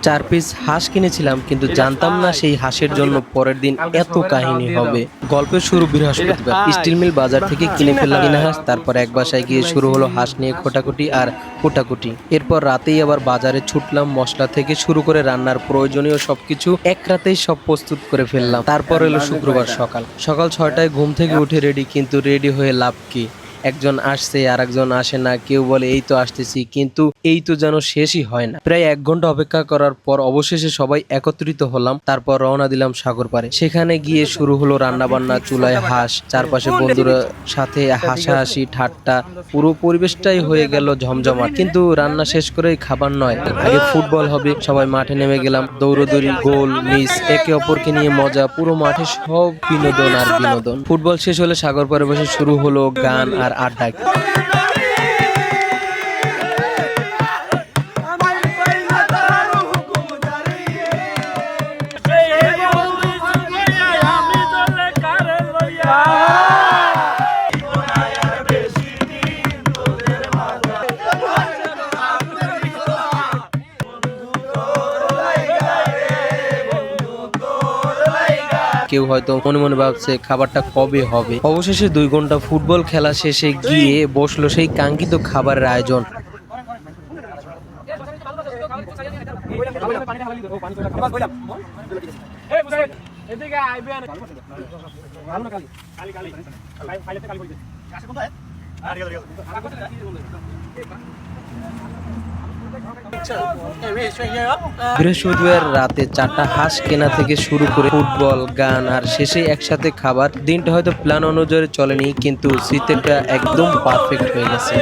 4 piece হাঁস কিনেছিলাম, কিন্তু জানতাম না সেই হাঁসের জন্য পরের দিন এত কাহিনী হবে। গল্পের শুরু বৃহস্পতিবার স্টিল মিল বাজার থেকে কিনে ফেললাম কিনা হাঁস। তারপর এক বাসায় গিয়ে শুরু হলো হাঁস নিয়ে খোটাখুটি আর কোটাকুটি। এরপর রাতেই আবার বাজারে ছুটলাম, মশলা থেকে শুরু করে রান্নার প্রয়োজনীয় সবকিছু এক রাতেই সব প্রস্তুত করে ফেললাম। তারপর এলো শুক্রবার সকাল 6টায় ঘুম থেকে উঠে রেডি, কিন্তু রেডি হয়ে লাভ কি? একজন আসছে আর একজন আসে না, কেউ বলে এই তো আসতেছি, কিন্তু এই তো যেন শেষই হয় না। প্রায় 1 ঘন্টা অপেক্ষা করার পর অবশেষে সবাই একত্রিত হলাম। তারপর রওনা দিলাম সাগর পাড়ে। সেখানে গিয়ে শুরু হলো রান্না বান্না, চুলায় হাঁস, চারপাশে বন্ধুরা সাথে হাসাহাসি ঠাট্টা, পুরো পরিবেশটাই হয়ে গেল ঝমঝমাট। কিন্তু রান্না শেষ করেই খাবার নয়, আগে ফুটবল হবে। সবাই মাঠে নেমে গেলাম, দৌড়দৌড়ি, গোল মিস, একে অপরকে নিয়ে মজা, পুরো মাঠে সব বিনোদন আর বিনোদন। ফুটবল শেষ হলে সাগর পাড়ে বসে শুরু হলো গান আর আড্ডা। কেউ হয়তো মনে মনে ভাবছে খাবারটা কবে হবে। অবশেষে 2 ঘন্টা ফুটবল খেলা শেষে গিয়ে বসলো সেই কাঙ্ক্ষিত খাবারের আয়োজন। বৃহস্পতিবার রাতে 4টা হাঁস কেনা থেকে শুরু করে ফুটবল, গান আর শেষে একসাথে খাবার। দিনটা হয়তো প্ল্যান অনুযায়ী চলেনি, কিন্তু স্মৃতিটা একদম পারফেক্ট হয়ে গেছে।